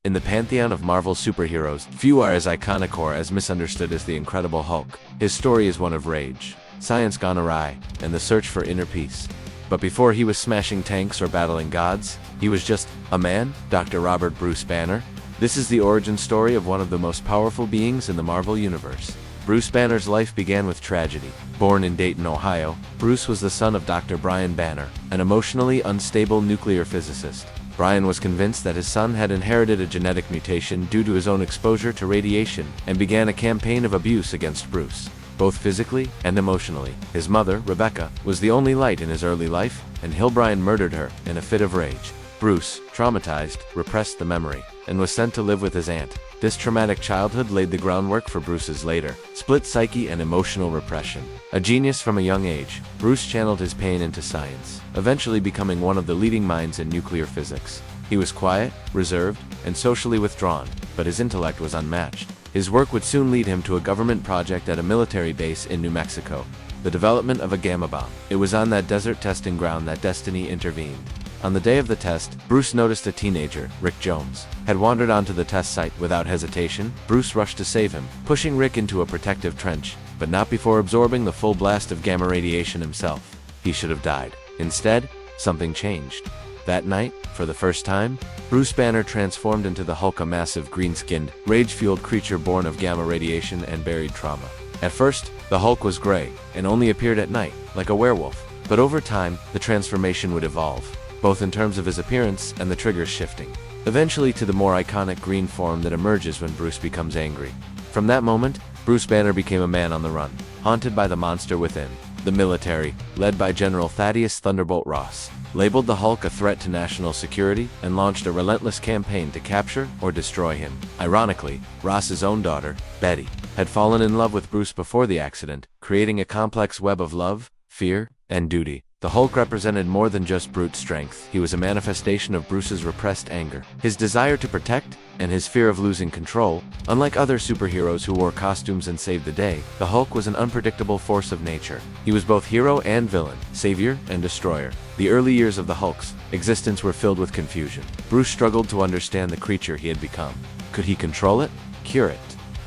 In the pantheon of Marvel superheroes, few are as iconic or as misunderstood as the Incredible Hulk. His story is one of rage, science gone awry, and the search for inner peace. But before he was smashing tanks or battling gods, he was just a man, Dr. Robert Bruce Banner. This is the origin story of one of the most powerful beings in the Marvel Universe. Bruce Banner's life began with tragedy. Born in Dayton, Ohio, Bruce was the son of Dr. Brian Banner, an emotionally unstable nuclear physicist. Brian was convinced that his son had inherited a genetic mutation due to his own exposure to radiation and began a campaign of abuse against Bruce, both physically and emotionally. His mother, Rebecca, was the only light in his early life, and Brian murdered her in a fit of rage. Bruce, traumatized, repressed the memory, and was sent to live with his aunt. This traumatic childhood laid the groundwork for Bruce's later split psyche and emotional repression. A genius from a young age, Bruce channeled his pain into science, eventually becoming one of the leading minds in nuclear physics. He was quiet, reserved, and socially withdrawn, but his intellect was unmatched. His work would soon lead him to a government project at a military base in New Mexico, the development of a gamma bomb. It was on that desert testing ground that destiny intervened. On the day of the test, Bruce noticed a teenager, Rick Jones, had wandered onto the test site. Without hesitation, Bruce rushed to save him, pushing Rick into a protective trench, but not before absorbing the full blast of gamma radiation himself. He should have died. Instead, something changed. That night, for the first time, Bruce Banner transformed into the Hulk, a massive green-skinned, rage-fueled creature born of gamma radiation and buried trauma. At first, the Hulk was gray, and only appeared at night, like a werewolf. But over time, the transformation would evolve, both in terms of his appearance and the triggers shifting, eventually to the more iconic green form that emerges when Bruce becomes angry. From that moment, Bruce Banner became a man on the run, haunted by the monster within. The military, led by General Thaddeus Thunderbolt Ross, labeled the Hulk a threat to national security and launched a relentless campaign to capture or destroy him. Ironically, Ross's own daughter, Betty, had fallen in love with Bruce before the accident, creating a complex web of love, fear, and duty. The Hulk represented more than just brute strength. He was a manifestation of Bruce's repressed anger, his desire to protect, and his fear of losing control. Unlike other superheroes who wore costumes and saved the day, the Hulk was an unpredictable force of nature. He was both hero and villain, savior and destroyer. The early years of the Hulk's existence were filled with confusion. Bruce struggled to understand the creature he had become. Could he control it? Cure it?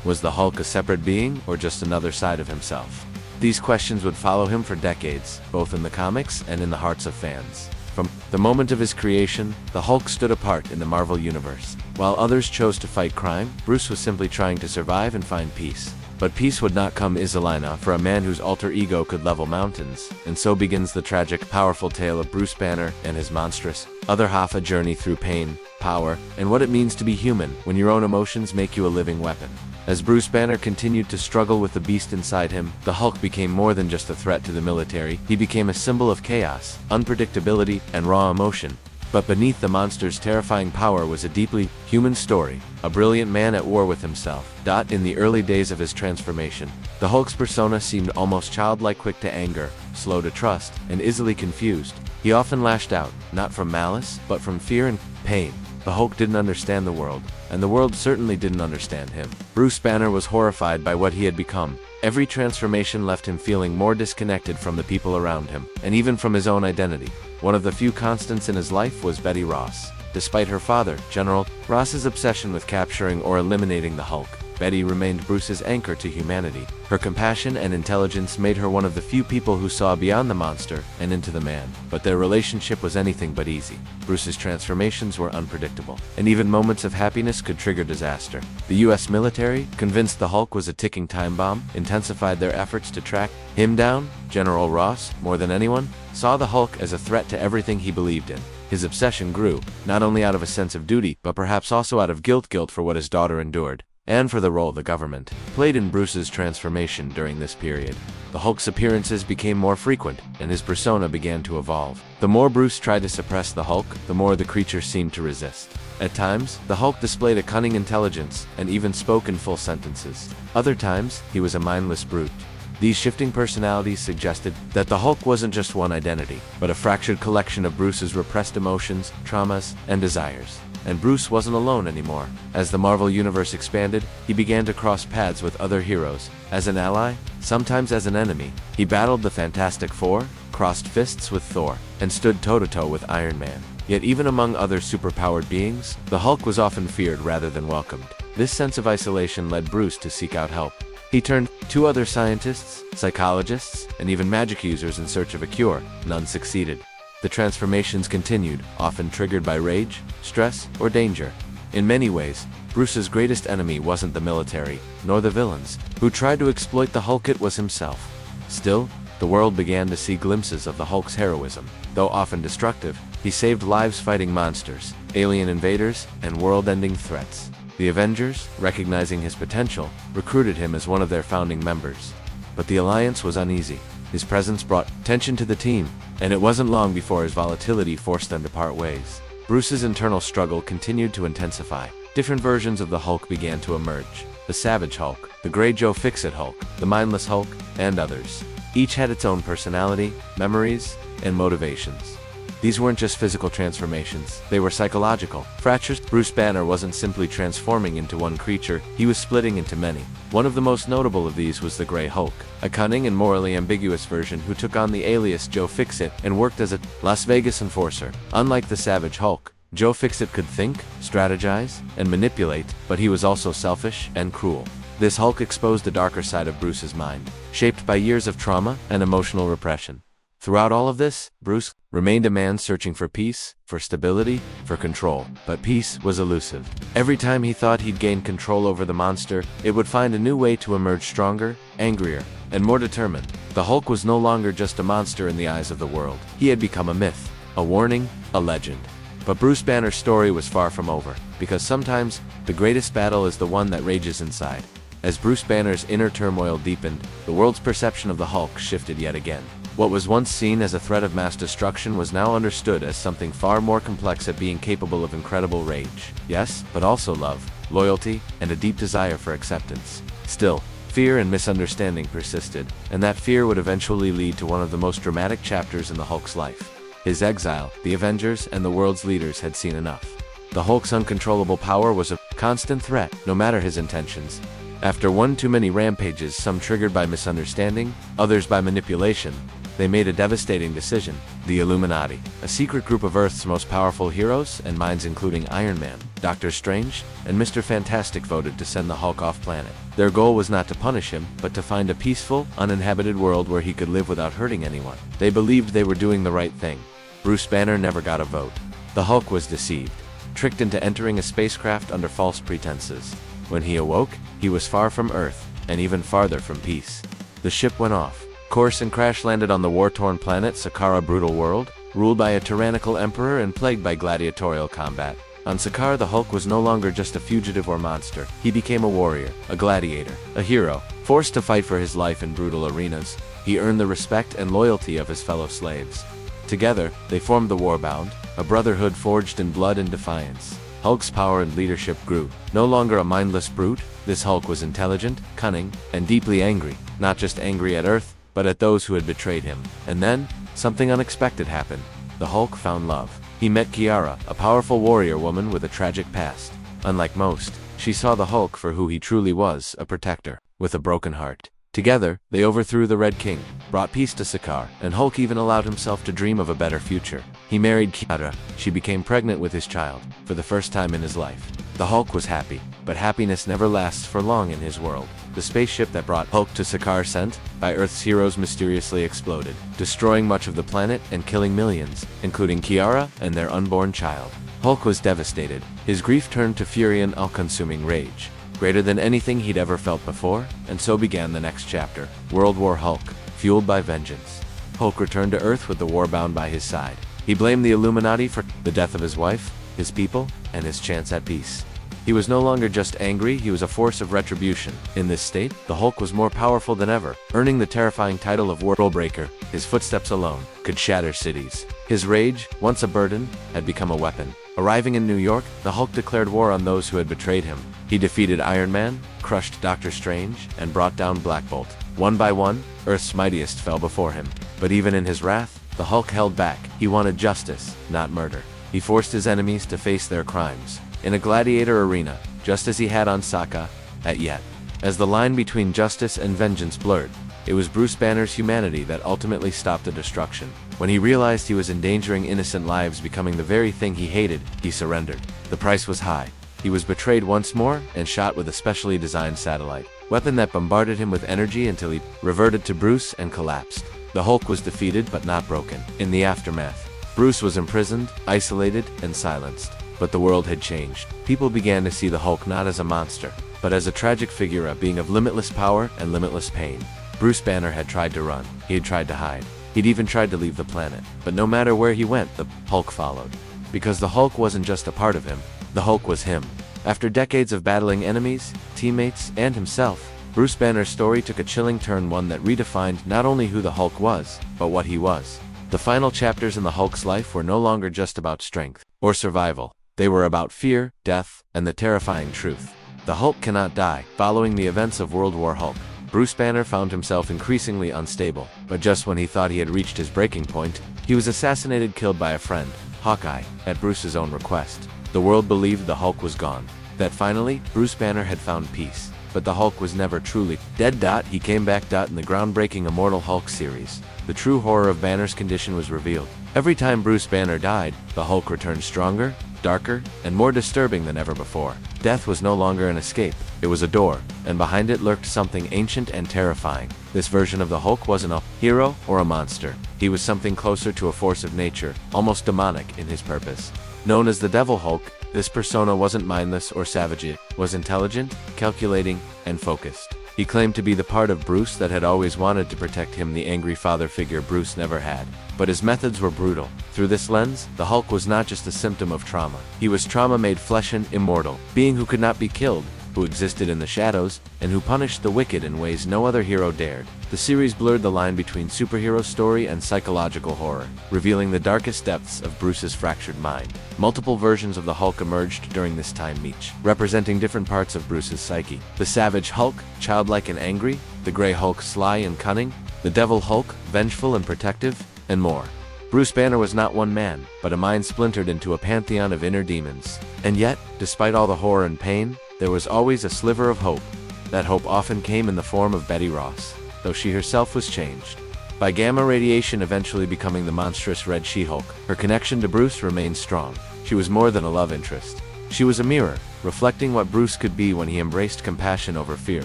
Was the Hulk a separate being or just another side of himself? These questions would follow him for decades, both in the comics and in the hearts of fans. From the moment of his creation, the Hulk stood apart in the Marvel Universe. While others chose to fight crime, Bruce was simply trying to survive and find peace. But peace would not come easily for a man whose alter ego could level mountains. And so begins the tragic, powerful tale of Bruce Banner and his monstrous other half, a journey through pain, power, and what it means to be human when your own emotions make you a living weapon. As Bruce Banner continued to struggle with the beast inside him, the Hulk became more than just a threat to the military. He became a symbol of chaos, unpredictability, and raw emotion. But beneath the monster's terrifying power was a deeply human story, a brilliant man at war with himself. In the early days of his transformation, the Hulk's persona seemed almost childlike, quick to anger, slow to trust, and easily confused. He often lashed out, not from malice, but from fear and pain. The Hulk didn't understand the world, and the world certainly didn't understand him. Bruce Banner was horrified by what he had become. Every transformation left him feeling more disconnected from the people around him, and even from his own identity. One of the few constants in his life was Betty Ross. Despite her father, General Ross's obsession with capturing or eliminating the Hulk, Betty remained Bruce's anchor to humanity. Her compassion and intelligence made her one of the few people who saw beyond the monster and into the man. But their relationship was anything but easy. Bruce's transformations were unpredictable, and even moments of happiness could trigger disaster. The US military, convinced the Hulk was a ticking time bomb, intensified their efforts to track him down. General Ross, more than anyone, saw the Hulk as a threat to everything he believed in. His obsession grew, not only out of a sense of duty, but perhaps also out of guilt for what his daughter endured, and for the role the government played in Bruce's transformation during this period. The Hulk's appearances became more frequent, and his persona began to evolve. The more Bruce tried to suppress the Hulk, the more the creature seemed to resist. At times, the Hulk displayed a cunning intelligence, and even spoke in full sentences. Other times, he was a mindless brute. These shifting personalities suggested that the Hulk wasn't just one identity, but a fractured collection of Bruce's repressed emotions, traumas, and desires. And Bruce wasn't alone anymore. As the Marvel Universe expanded, he began to cross paths with other heroes. As an ally, sometimes as an enemy, he battled the Fantastic Four, crossed fists with Thor, and stood toe-to-toe with Iron Man. Yet even among other superpowered beings, the Hulk was often feared rather than welcomed. This sense of isolation led Bruce to seek out help. He turned to other scientists, psychologists, and even magic users in search of a cure. None succeeded. The transformations continued, often triggered by rage, stress, or danger. In many ways, Bruce's greatest enemy wasn't the military, nor the villains, who tried to exploit the Hulk. It was himself. Still, the world began to see glimpses of the Hulk's heroism. Though often destructive, he saved lives fighting monsters, alien invaders, and world-ending threats. The Avengers, recognizing his potential, recruited him as one of their founding members. But the alliance was uneasy. His presence brought tension to the team, and it wasn't long before his volatility forced them to part ways. Bruce's internal struggle continued to intensify. Different versions of the Hulk began to emerge. The Savage Hulk, the Grey Joe Fix-It Hulk, the Mindless Hulk, and others. Each had its own personality, memories, and motivations. These weren't just physical transformations, they were psychological. Fractures. Bruce Banner wasn't simply transforming into one creature, he was splitting into many. One of the most notable of these was the Grey Hulk, a cunning and morally ambiguous version who took on the alias Joe Fix-It and worked as a Las Vegas enforcer. Unlike the Savage Hulk, Joe Fix-It could think, strategize, and manipulate, but he was also selfish and cruel. This Hulk exposed a darker side of Bruce's mind, shaped by years of trauma and emotional repression. Throughout all of this, Bruce remained a man searching for peace, for stability, for control. But peace was elusive. Every time he thought he'd gained control over the monster, it would find a new way to emerge stronger, angrier, and more determined. The Hulk was no longer just a monster in the eyes of the world. He had become a myth, a warning, a legend. But Bruce Banner's story was far from over, because sometimes the greatest battle is the one that rages inside. As Bruce Banner's inner turmoil deepened, the world's perception of the Hulk shifted yet again. What was once seen as a threat of mass destruction was now understood as something far more complex at being capable of incredible rage. Yes, but also love, loyalty, and a deep desire for acceptance. Still, fear and misunderstanding persisted, and that fear would eventually lead to one of the most dramatic chapters in the Hulk's life. His exile. The Avengers and the world's leaders had seen enough. The Hulk's uncontrollable power was a constant threat, no matter his intentions. After one too many rampages, some triggered by misunderstanding, others by manipulation, they made a devastating decision. The Illuminati, a secret group of Earth's most powerful heroes and minds including Iron Man, Doctor Strange, and Mr. Fantastic, voted to send the Hulk off planet. Their goal was not to punish him, but to find a peaceful, uninhabited world where he could live without hurting anyone. They believed they were doing the right thing. Bruce Banner never got a vote. The Hulk was deceived, tricked into entering a spacecraft under false pretenses. When he awoke, he was far from Earth, and even farther from peace. The ship went off course and crash-landed on the war-torn planet Sakaar, a brutal world, ruled by a tyrannical emperor and plagued by gladiatorial combat. On Sakaar, the Hulk was no longer just a fugitive or monster. He became a warrior, a gladiator, a hero. Forced to fight for his life in brutal arenas, he earned the respect and loyalty of his fellow slaves. Together, they formed the Warbound, a brotherhood forged in blood and defiance. Hulk's power and leadership grew. No longer a mindless brute, this Hulk was intelligent, cunning, and deeply angry. Not just angry at Earth, but at those who had betrayed him. And then, something unexpected happened. The Hulk found love. He met Kiara, a powerful warrior woman with a tragic past. Unlike most, she saw the Hulk for who he truly was, a protector, with a broken heart. Together, they overthrew the Red King, brought peace to Sakaar, and Hulk even allowed himself to dream of a better future. He married Kiara. She became pregnant with his child, for the first time in his life. The Hulk was happy, but happiness never lasts for long in his world. The spaceship that brought Hulk to Sakaar, sent by Earth's heroes, mysteriously exploded, destroying much of the planet and killing millions, including Kiara and their unborn child. Hulk was devastated. His grief turned to fury and all-consuming rage, greater than anything he'd ever felt before, and so began the next chapter, World War Hulk, fueled by vengeance. Hulk returned to Earth with the Warbound by his side. He blamed the Illuminati for the death of his wife, his people, and his chance at peace. He was no longer just angry, he was a force of retribution. In this state, the Hulk was more powerful than ever, earning the terrifying title of World Breaker. His footsteps alone could shatter cities. His rage, once a burden, had become a weapon. Arriving in New York, the Hulk declared war on those who had betrayed him. He defeated Iron Man, crushed Doctor Strange, and brought down Black Bolt. One by one, Earth's mightiest fell before him. But even in his wrath, the Hulk held back. He wanted justice, not murder. He forced his enemies to face their crimes in a gladiator arena, just as he had on Sakaar, at Yet. As the line between justice and vengeance blurred, It was Bruce Banner's humanity that ultimately stopped the destruction. When he realized he was endangering innocent lives, becoming the very thing he hated, he surrendered. The price was high. He was betrayed once more and shot with a specially designed satellite weapon that bombarded him with energy until he reverted to Bruce and collapsed. The Hulk was defeated but not broken. In the aftermath, Bruce was imprisoned, isolated, and silenced. But the world had changed. People began to see the Hulk not as a monster, but as a tragic figure, a being of limitless power and limitless pain. Bruce Banner had tried to run. He had tried to hide. He'd even tried to leave the planet. But no matter where he went, the Hulk followed. Because the Hulk wasn't just a part of him. The Hulk was him. After decades of battling enemies, teammates, and himself, Bruce Banner's story took a chilling turn, one that redefined not only who the Hulk was, but what he was. The final chapters in the Hulk's life were no longer just about strength or survival. They were about fear, death, and the terrifying truth. The Hulk cannot die. Following the events of World War Hulk, Bruce Banner found himself increasingly unstable. But just when he thought he had reached his breaking point, he was assassinated, killed by a friend, Hawkeye, at Bruce's own request. The world believed the Hulk was gone, that finally, Bruce Banner had found peace. But the Hulk was never truly dead. He came back. In the groundbreaking Immortal Hulk series, the true horror of Banner's condition was revealed. Every time Bruce Banner died, the Hulk returned stronger, darker, and more disturbing than ever before. Death was no longer an escape, it was a door, and behind it lurked something ancient and terrifying. This version of the Hulk wasn't a hero or a monster. He was something closer to a force of nature, almost demonic in his purpose. Known as the Devil Hulk, this persona wasn't mindless or savage. It was intelligent, calculating, and focused. He claimed to be the part of Bruce that had always wanted to protect him, the angry father figure Bruce never had. But his methods were brutal. Through this lens, the Hulk was not just a symptom of trauma. He was trauma made flesh and immortal, being who could not be killed, who existed in the shadows, and who punished the wicked in ways no other hero dared. The series blurred the line between superhero story and psychological horror, revealing the darkest depths of Bruce's fractured mind. Multiple versions of the Hulk emerged during this time, each representing different parts of Bruce's psyche. The Savage Hulk, childlike and angry; the Grey Hulk, sly and cunning; the Devil Hulk, vengeful and protective, and more. Bruce Banner was not one man, but a mind splintered into a pantheon of inner demons. And yet, despite all the horror and pain, there was always a sliver of hope. That hope often came in the form of Betty Ross, though she herself was changed by gamma radiation, eventually becoming the monstrous Red She-Hulk. Her connection to Bruce remained strong. She was more than a love interest. She was a mirror, reflecting what Bruce could be when he embraced compassion over fear.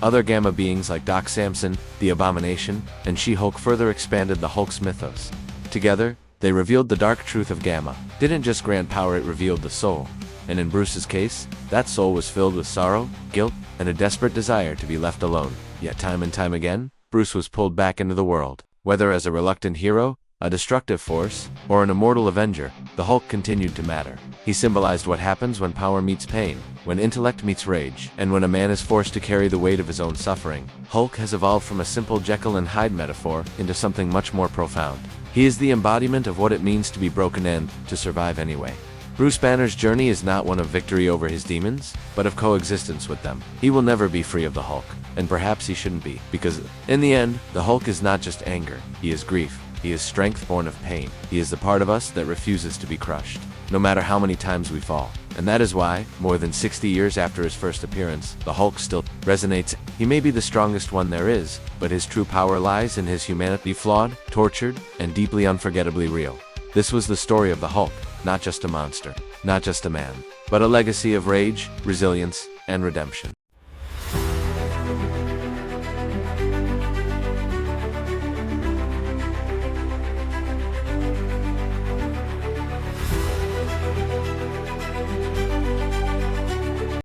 Other Gamma beings like Doc Samson, the Abomination, and She-Hulk further expanded the Hulk's mythos. Together, they revealed the dark truth of Gamma. Didn't just grant power, it revealed the soul. And in Bruce's case, that soul was filled with sorrow, guilt, and a desperate desire to be left alone. Yet time and time again, Bruce was pulled back into the world. Whether as a reluctant hero, a destructive force, or an immortal Avenger, the Hulk continued to matter. He symbolized what happens when power meets pain, when intellect meets rage, and when a man is forced to carry the weight of his own suffering. Hulk has evolved from a simple Jekyll and Hyde metaphor into something much more profound. He is the embodiment of what it means to be broken and to survive anyway. Bruce Banner's journey is not one of victory over his demons, but of coexistence with them. He will never be free of the Hulk, and perhaps he shouldn't be, because in the end, the Hulk is not just anger, he is grief. He is strength born of pain. He is the part of us that refuses to be crushed, no matter how many times we fall. And that is why, more than 60 years after his first appearance, the Hulk still resonates. He may be the strongest one there is, but his true power lies in his humanity, flawed, tortured, and deeply unforgettably real. This was the story of the Hulk, not just a monster, not just a man, but a legacy of rage, resilience, and redemption.